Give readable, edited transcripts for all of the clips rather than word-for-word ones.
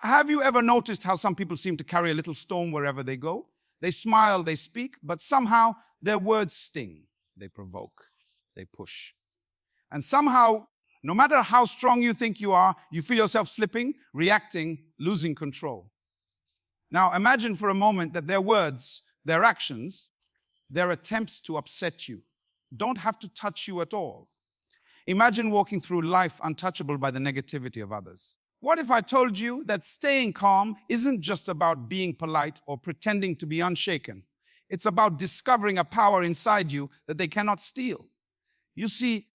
Have you ever noticed how some people seem to carry a little storm wherever they go? They smile, they speak, but somehow their words sting. They provoke, they push. And somehow, no matter how strong you think you are, you feel yourself slipping, reacting, losing control. Now imagine for a moment that their words, their actions, their attempts to upset you don't have to touch you at all. Imagine walking through life untouchable by the negativity of others. What if I told you that staying calm isn't just about being polite or pretending to be unshaken? It's about discovering a power inside you that they cannot steal. You see,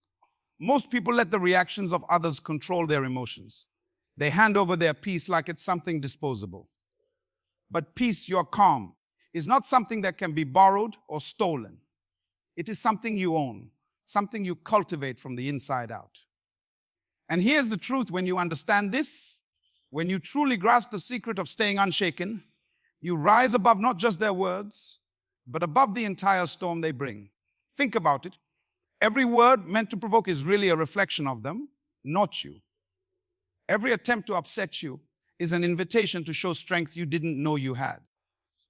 most people let the reactions of others control their emotions. They hand over their peace like it's something disposable. But peace, your calm, is not something that can be borrowed or stolen. It is something you own, something you cultivate from the inside out. And here's the truth: when you understand this, when you truly grasp the secret of staying unshaken, you rise above not just their words, but above the entire storm they bring. Think about it. Every word meant to provoke is really a reflection of them, not you. Every attempt to upset you is an invitation to show strength you didn't know you had.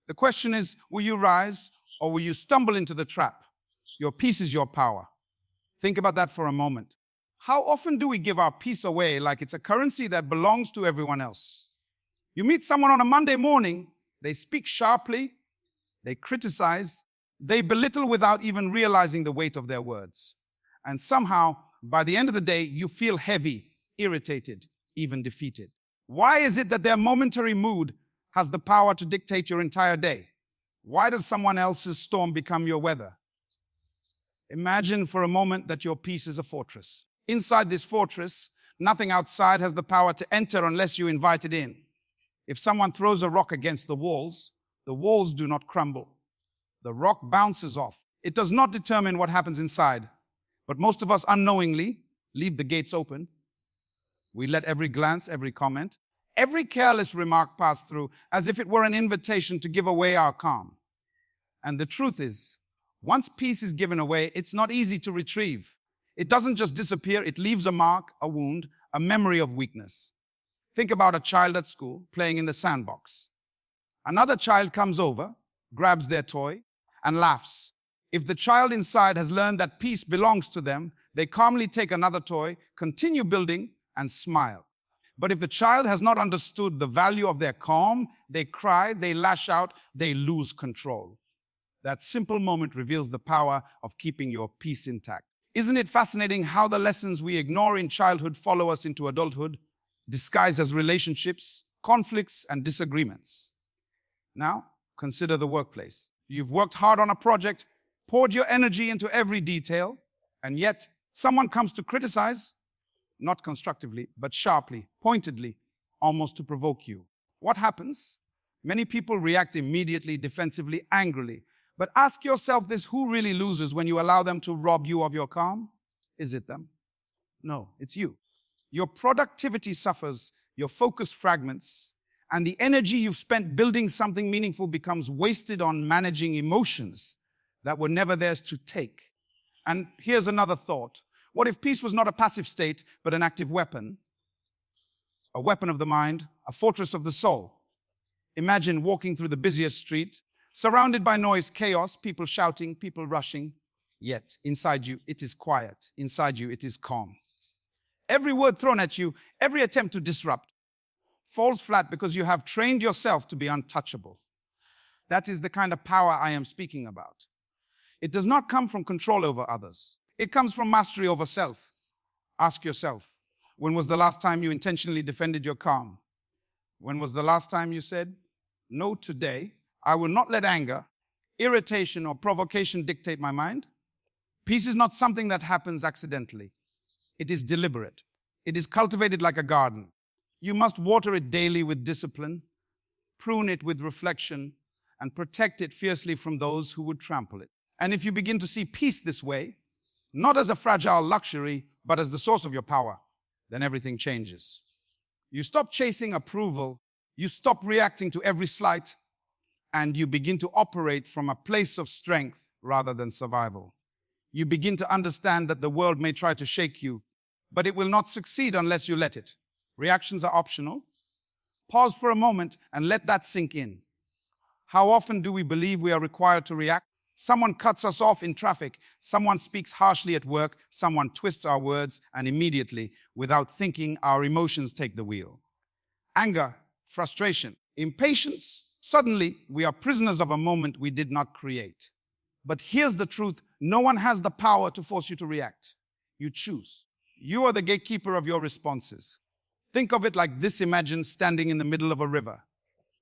The question is, will you rise or will you stumble into the trap? Your peace is your power. Think about that for a moment. How often do we give our peace away like it's a currency that belongs to everyone else? You meet someone on a Monday morning, they speak sharply, they criticize, they belittle without even realizing the weight of their words. And somehow, by the end of the day, you feel heavy, irritated, even defeated. Why is it that their momentary mood has the power to dictate your entire day? Why does someone else's storm become your weather? Imagine for a moment that your peace is a fortress. Inside this fortress, nothing outside has the power to enter unless you invite it in. If someone throws a rock against the walls do not crumble. The rock bounces off. It does not determine what happens inside. But most of us unknowingly leave the gates open. We let every glance, every comment, every careless remark pass through as if it were an invitation to give away our calm. And the truth is, once peace is given away, it's not easy to retrieve. It doesn't just disappear, it leaves a mark, a wound, a memory of weakness. Think about a child at school playing in the sandbox. Another child comes over, grabs their toy, and laughs. If the child inside has learned that peace belongs to them, they calmly take another toy, continue building, and smile. But if the child has not understood the value of their calm, they cry, they lash out, they lose control. That simple moment reveals the power of keeping your peace intact. Isn't it fascinating how the lessons we ignore in childhood follow us into adulthood, disguised as relationships, conflicts, and disagreements? Now, consider the workplace. You've worked hard on a project, poured your energy into every detail, and yet someone comes to criticize, not constructively, but sharply, pointedly, almost to provoke you. What happens? Many people react immediately, defensively, angrily. But ask yourself this: who really loses when you allow them to rob you of your calm? Is it them? No, it's you. Your productivity suffers, your focus fragments, and the energy you've spent building something meaningful becomes wasted on managing emotions that were never theirs to take. And here's another thought. What if peace was not a passive state, but an active weapon? A weapon of the mind, a fortress of the soul. Imagine walking through the busiest street, surrounded by noise, chaos, people shouting, people rushing. Yet, inside you, it is quiet. Inside you, it is calm. Every word thrown at you, every attempt to disrupt, falls flat because you have trained yourself to be untouchable. That is the kind of power I am speaking about. It does not come from control over others. It comes from mastery over self. Ask yourself, when was the last time you intentionally defended your calm? When was the last time you said, "No, today, I will not let anger, irritation, or provocation dictate my mind"? Peace is not something that happens accidentally. It is deliberate. It is cultivated like a garden. You must water it daily with discipline, prune it with reflection, and protect it fiercely from those who would trample it. And if you begin to see peace this way, not as a fragile luxury, but as the source of your power, then everything changes. You stop chasing approval, you stop reacting to every slight, and you begin to operate from a place of strength rather than survival. You begin to understand that the world may try to shake you, but it will not succeed unless you let it. Reactions are optional. Pause for a moment and let that sink in. How often do we believe we are required to react? Someone cuts us off in traffic, someone speaks harshly at work, someone twists our words, and immediately, without thinking, our emotions take the wheel. Anger, frustration, impatience. Suddenly, we are prisoners of a moment we did not create. But here's the truth: no one has the power to force you to react. You choose. You are the gatekeeper of your responses. Think of it like this: imagine standing in the middle of a river.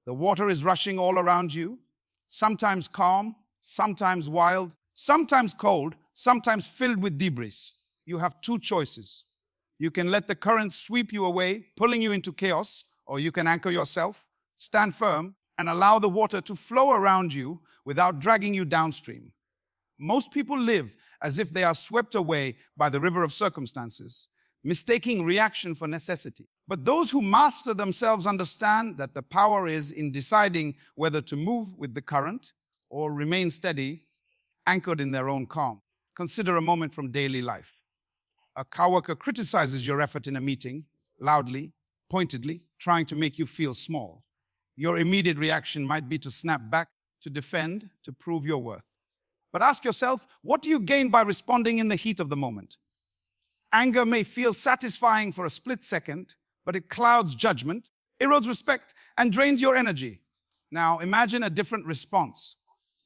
The water is rushing all around you, sometimes calm, sometimes wild, sometimes cold, sometimes filled with debris. You have two choices. You can let the current sweep you away, pulling you into chaos, or you can anchor yourself, stand firm, and allow the water to flow around you without dragging you downstream. Most people live as if they are swept away by the river of circumstances, mistaking reaction for necessity. But those who master themselves understand that the power is in deciding whether to move with the current or remain steady, anchored in their own calm. Consider a moment from daily life. A coworker criticizes your effort in a meeting, loudly, pointedly, trying to make you feel small. Your immediate reaction might be to snap back, to defend, to prove your worth. But ask yourself, what do you gain by responding in the heat of the moment? Anger may feel satisfying for a split second, but it clouds judgment, erodes respect, and drains your energy. Now, imagine a different response.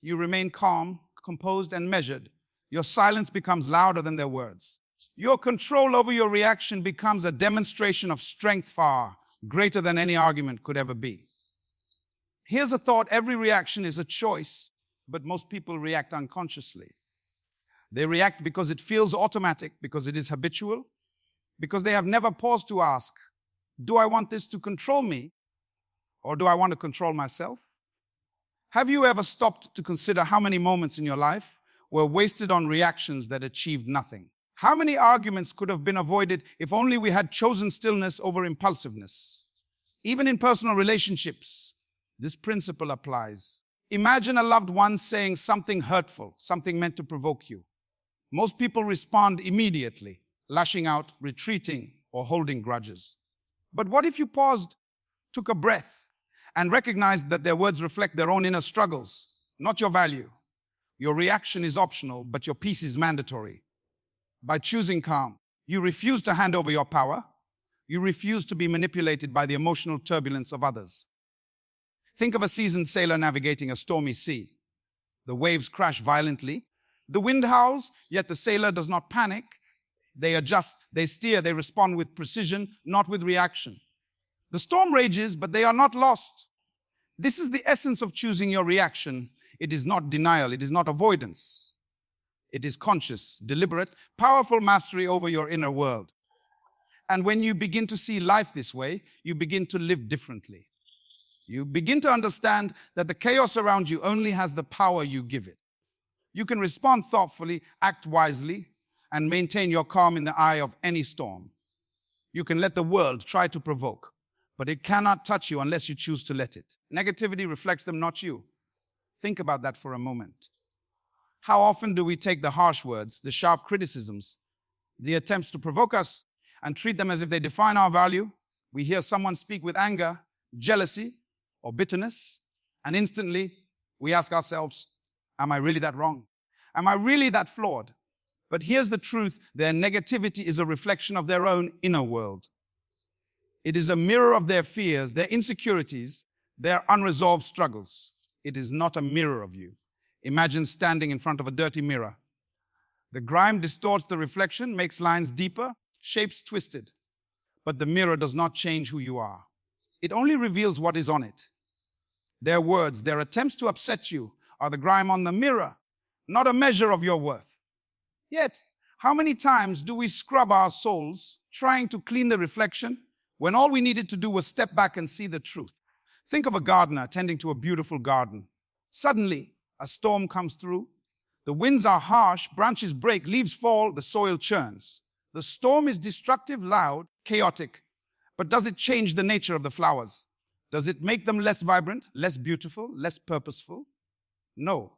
You remain calm, composed, and measured. Your silence becomes louder than their words. Your control over your reaction becomes a demonstration of strength far greater than any argument could ever be. Here's a thought: every reaction is a choice, but most people react unconsciously. They react because it feels automatic, because it is habitual, because they have never paused to ask, do I want this to control me, or do I want to control myself? Have you ever stopped to consider how many moments in your life were wasted on reactions that achieved nothing? How many arguments could have been avoided if only we had chosen stillness over impulsiveness? Even in personal relationships, this principle applies. Imagine a loved one saying something hurtful, something meant to provoke you. Most people respond immediately, lashing out, retreating, or holding grudges. But what if you paused, took a breath, and recognized that their words reflect their own inner struggles, not your value? Your reaction is optional, but your peace is mandatory. By choosing calm, you refuse to hand over your power. You refuse to be manipulated by the emotional turbulence of others. Think of a seasoned sailor navigating a stormy sea. The waves crash violently. The wind howls, yet the sailor does not panic. They adjust, they steer, they respond with precision, not with reaction. The storm rages, but they are not lost. This is the essence of choosing your reaction. It is not denial, it is not avoidance. It is conscious, deliberate, powerful mastery over your inner world. And when you begin to see life this way, you begin to live differently. You begin to understand that the chaos around you only has the power you give it. You can respond thoughtfully, act wisely, and maintain your calm in the eye of any storm. You can let the world try to provoke, but it cannot touch you unless you choose to let it. Negativity reflects them, not you. Think about that for a moment. How often do we take the harsh words, the sharp criticisms, the attempts to provoke us, and treat them as if they define our value? We hear someone speak with anger, jealousy, or bitterness, and instantly we ask ourselves, am I really that wrong? Am I really that flawed? But here's the truth: their negativity is a reflection of their own inner world. It is a mirror of their fears, their insecurities, their unresolved struggles. It is not a mirror of you. Imagine standing in front of a dirty mirror. The grime distorts the reflection, makes lines deeper, shapes twisted. But the mirror does not change who you are. It only reveals what is on it. Their words, their attempts to upset you are the grime on the mirror, not a measure of your worth. Yet, how many times do we scrub our souls trying to clean the reflection when all we needed to do was step back and see the truth? Think of a gardener tending to a beautiful garden. Suddenly, a storm comes through. The winds are harsh, branches break, leaves fall, the soil churns. The storm is destructive, loud, chaotic. But does it change the nature of the flowers? Does it make them less vibrant, less beautiful, less purposeful? No.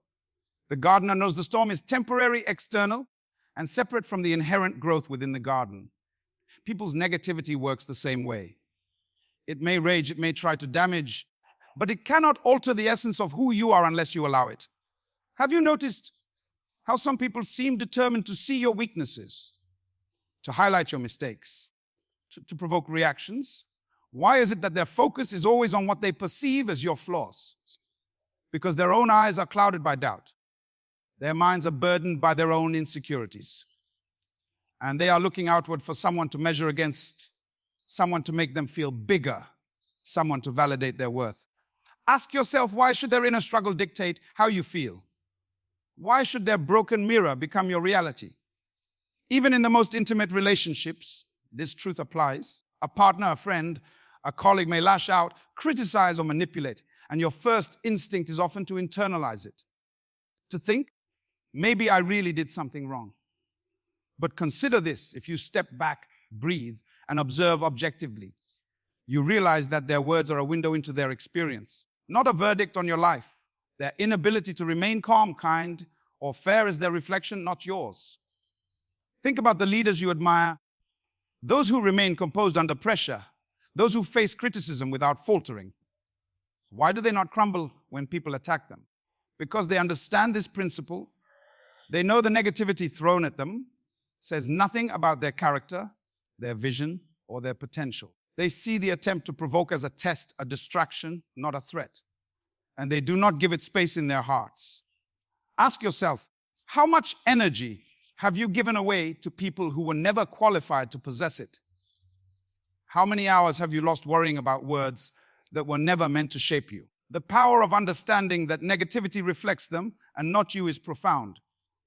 The gardener knows the storm is temporary, external, and separate from the inherent growth within the garden. People's negativity works the same way. It may rage, it may try to damage, but it cannot alter the essence of who you are unless you allow it. Have you noticed how some people seem determined to see your weaknesses, to highlight your mistakes, to provoke reactions? Why is it that their focus is always on what they perceive as your flaws? Because their own eyes are clouded by doubt. Their minds are burdened by their own insecurities. And they are looking outward for someone to measure against, someone to make them feel bigger, someone to validate their worth. Ask yourself, why should their inner struggle dictate how you feel? Why should their broken mirror become your reality? Even in the most intimate relationships, this truth applies. A partner, a friend, a colleague may lash out, criticize, or manipulate, and your first instinct is often to internalize it. To think, maybe I really did something wrong. But consider this: if you step back, breathe, and observe objectively, you realize that their words are a window into their experience, not a verdict on your life. Their inability to remain calm, kind, or fair is their reflection, not yours. Think about the leaders you admire, those who remain composed under pressure, those who face criticism without faltering. Why do they not crumble when people attack them? Because they understand this principle. They know the negativity thrown at them says nothing about their character, their vision, or their potential. They see the attempt to provoke as a test, a distraction, not a threat. And they do not give it space in their hearts. Ask yourself, how much energy have you given away to people who were never qualified to possess it? How many hours have you lost worrying about words that were never meant to shape you? The power of understanding that negativity reflects them and not you is profound.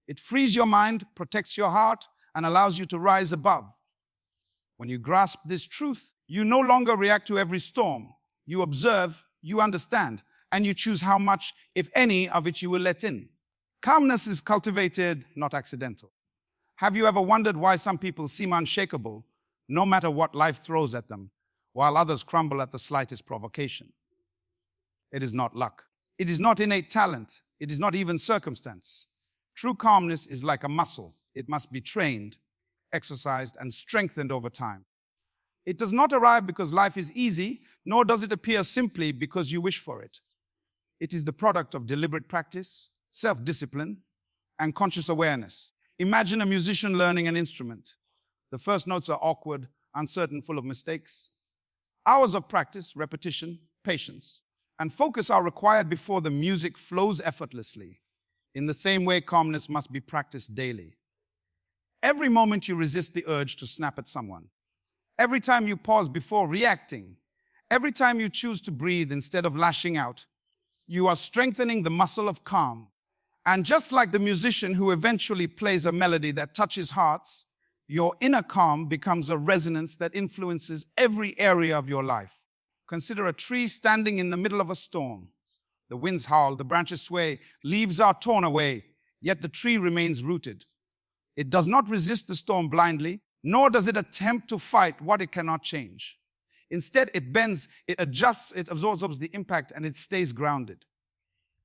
It frees your mind, protects your heart, and allows you to rise above. When you grasp this truth, you no longer react to every storm. You observe, you understand, and you choose how much, if any, of it you will let in. Calmness is cultivated, not accidental. Have you ever wondered why some people seem unshakable, no matter what life throws at them, while others crumble at the slightest provocation? It is not luck. It is not innate talent. It is not even circumstance. True calmness is like a muscle. It must be trained, exercised, and strengthened over time. It does not arrive because life is easy, nor does it appear simply because you wish for it. It is the product of deliberate practice, self-discipline, and conscious awareness. Imagine a musician learning an instrument. The first notes are awkward, uncertain, full of mistakes. Hours of practice, repetition, patience, and focus are required before the music flows effortlessly. In the same way, calmness must be practiced daily. Every moment you resist the urge to snap at someone, every time you pause before reacting, every time you choose to breathe instead of lashing out, you are strengthening the muscle of calm. And just like the musician who eventually plays a melody that touches hearts, your inner calm becomes a resonance that influences every area of your life. Consider a tree standing in the middle of a storm. The winds howl, the branches sway, leaves are torn away, yet the tree remains rooted. It does not resist the storm blindly, nor does it attempt to fight what it cannot change. Instead, it bends, it adjusts, it absorbs the impact, and it stays grounded.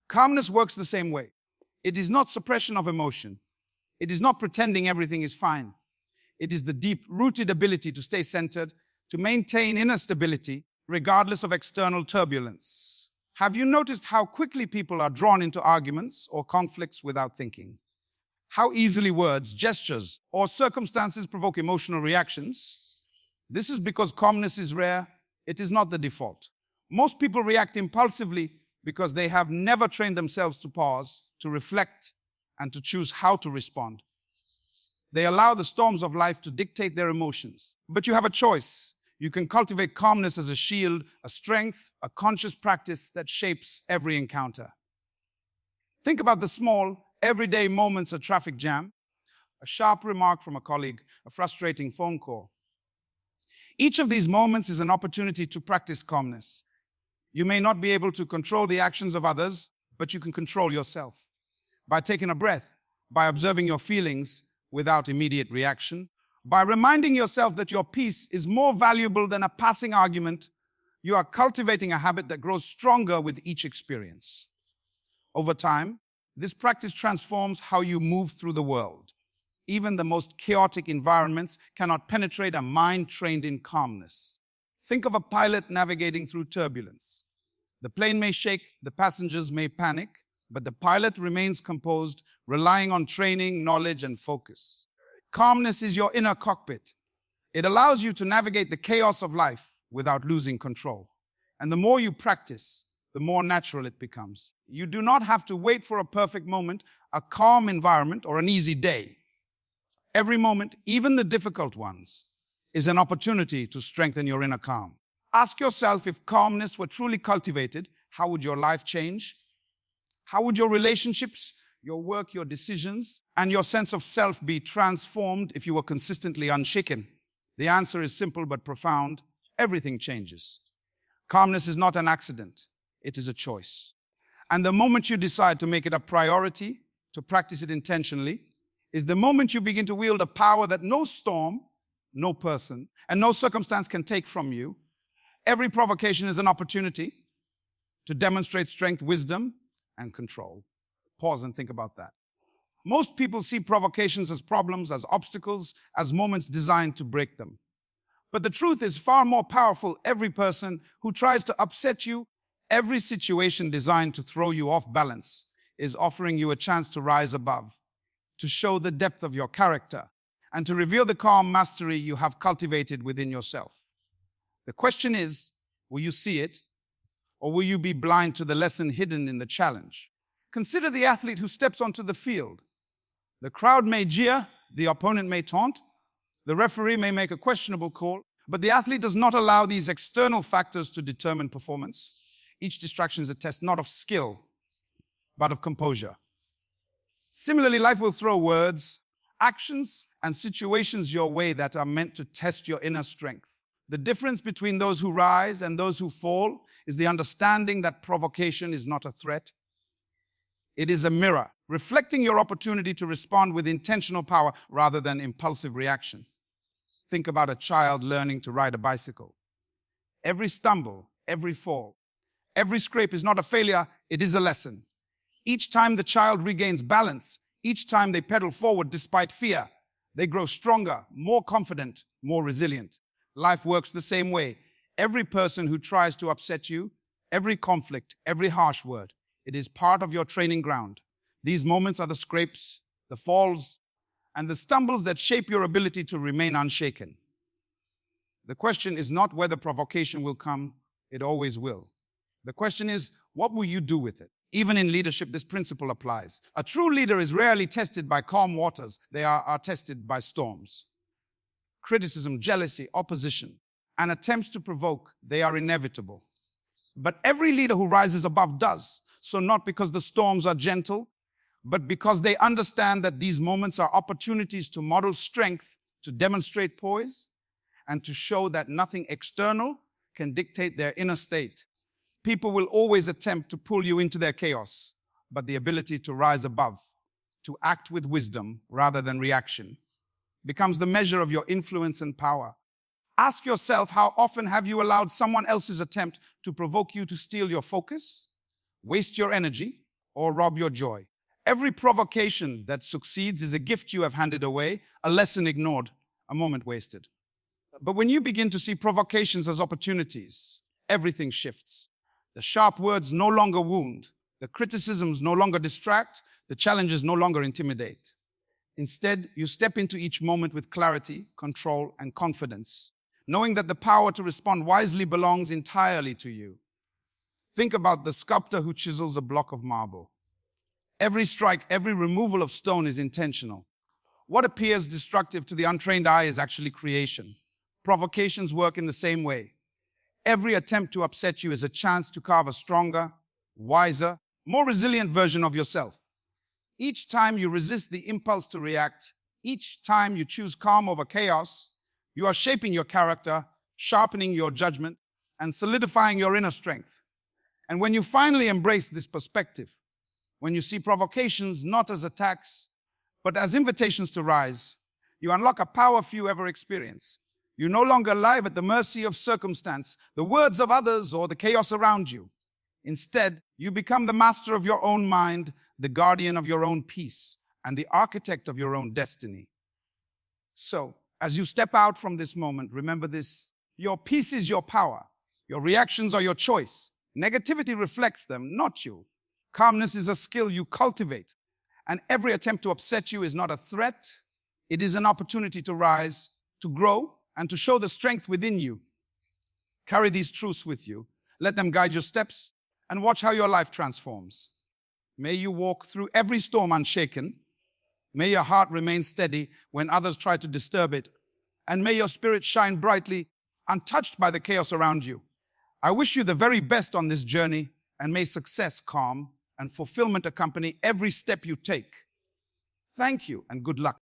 Calmness works the same way. It is not suppression of emotion. It is not pretending everything is fine. It is the deep-rooted ability to stay centered, to maintain inner stability, regardless of external turbulence. Have you noticed how quickly people are drawn into arguments or conflicts without thinking? How easily words, gestures, or circumstances provoke emotional reactions? This is because calmness is rare. It is not the default. Most people react impulsively because they have never trained themselves to pause, to reflect, and to choose how to respond. They allow the storms of life to dictate their emotions. But you have a choice. You can cultivate calmness as a shield, a strength, a conscious practice that shapes every encounter. Think about the small, everyday moments: a traffic jam, a sharp remark from a colleague, a frustrating phone call. Each of these moments is an opportunity to practice calmness. You may not be able to control the actions of others, but you can control yourself. By taking a breath, by observing your feelings without immediate reaction, by reminding yourself that your peace is more valuable than a passing argument, you are cultivating a habit that grows stronger with each experience. Over time, this practice transforms how you move through the world. Even the most chaotic environments cannot penetrate a mind trained in calmness. Think of a pilot navigating through turbulence. The plane may shake, the passengers may panic, but the pilot remains composed, relying on training, knowledge, and focus. Calmness is your inner cockpit. It allows you to navigate the chaos of life without losing control. And the more you practice, the more natural it becomes. You do not have to wait for a perfect moment, a calm environment, or an easy day. Every moment, even the difficult ones, is an opportunity to strengthen your inner calm. Ask yourself, if calmness were truly cultivated, how would your life change? How would your relationships, your work, your decisions, and your sense of self be transformed if you were consistently unshaken? The answer is simple but profound. Everything changes. Calmness is not an accident. It is a choice. And the moment you decide to make it a priority, to practice it intentionally, is the moment you begin to wield a power that no storm, no person, and no circumstance can take from you. Every provocation is an opportunity to demonstrate strength, wisdom, and control. Pause and think about that. Most people see provocations as problems, as obstacles, as moments designed to break them. But the truth is far more powerful. Every person who tries to upset you, every situation designed to throw you off balance, is offering you a chance to rise above, to show the depth of your character, and to reveal the calm mastery you have cultivated within yourself. The question is, will you see it, or will you be blind to the lesson hidden in the challenge? Consider the athlete who steps onto the field. The crowd may jeer, the opponent may taunt, the referee may make a questionable call, but the athlete does not allow these external factors to determine performance. Each distraction is a test not of skill, but of composure. Similarly, life will throw words, actions, and situations your way that are meant to test your inner strength. The difference between those who rise and those who fall is the understanding that provocation is not a threat. It is a mirror, reflecting your opportunity to respond with intentional power rather than impulsive reaction. Think about a child learning to ride a bicycle. Every stumble, every fall, every scrape is not a failure, it is a lesson. Each time the child regains balance, each time they pedal forward despite fear, they grow stronger, more confident, more resilient. Life works the same way. Every person who tries to upset you, every conflict, every harsh word, it is part of your training ground. These moments are the scrapes, the falls, and the stumbles that shape your ability to remain unshaken. The question is not whether provocation will come, it always will. The question is, what will you do with it? Even in leadership, this principle applies. A true leader is rarely tested by calm waters. They are tested by storms. Criticism, jealousy, opposition, and attempts to provoke, they are inevitable. But every leader who rises above does, so not because the storms are gentle, but because they understand that these moments are opportunities to model strength, to demonstrate poise, and to show that nothing external can dictate their inner state. People will always attempt to pull you into their chaos, but the ability to rise above, to act with wisdom rather than reaction, becomes the measure of your influence and power. Ask yourself, how often have you allowed someone else's attempt to provoke you to steal your focus, waste your energy, or rob your joy? Every provocation that succeeds is a gift you have handed away, a lesson ignored, a moment wasted. But when you begin to see provocations as opportunities, everything shifts. The sharp words no longer wound, the criticisms no longer distract, the challenges no longer intimidate. Instead, you step into each moment with clarity, control, and confidence, knowing that the power to respond wisely belongs entirely to you. Think about the sculptor who chisels a block of marble. Every strike, every removal of stone is intentional. What appears destructive to the untrained eye is actually creation. Provocations work in the same way. Every attempt to upset you is a chance to carve a stronger, wiser, more resilient version of yourself. Each time you resist the impulse to react, each time you choose calm over chaos, you are shaping your character, sharpening your judgment, and solidifying your inner strength. And when you finally embrace this perspective, when you see provocations not as attacks, but as invitations to rise, you unlock a power few ever experience. You no longer live at the mercy of circumstance, the words of others, or the chaos around you. Instead, you become the master of your own mind, the guardian of your own peace, and the architect of your own destiny. So, as you step out from this moment, remember this: Your peace is your power. Your reactions are your choice. Negativity reflects them, not you. Calmness is a skill you cultivate. And every attempt to upset you is not a threat. It is an opportunity to rise, to grow, and to show the strength within you. Carry these truths with you. Let them guide your steps and watch how your life transforms. May you walk through every storm unshaken. May your heart remain steady when others try to disturb it. And may your spirit shine brightly, untouched by the chaos around you. I wish you the very best on this journey, and may success, calm, and fulfillment accompany every step you take. Thank you and good luck.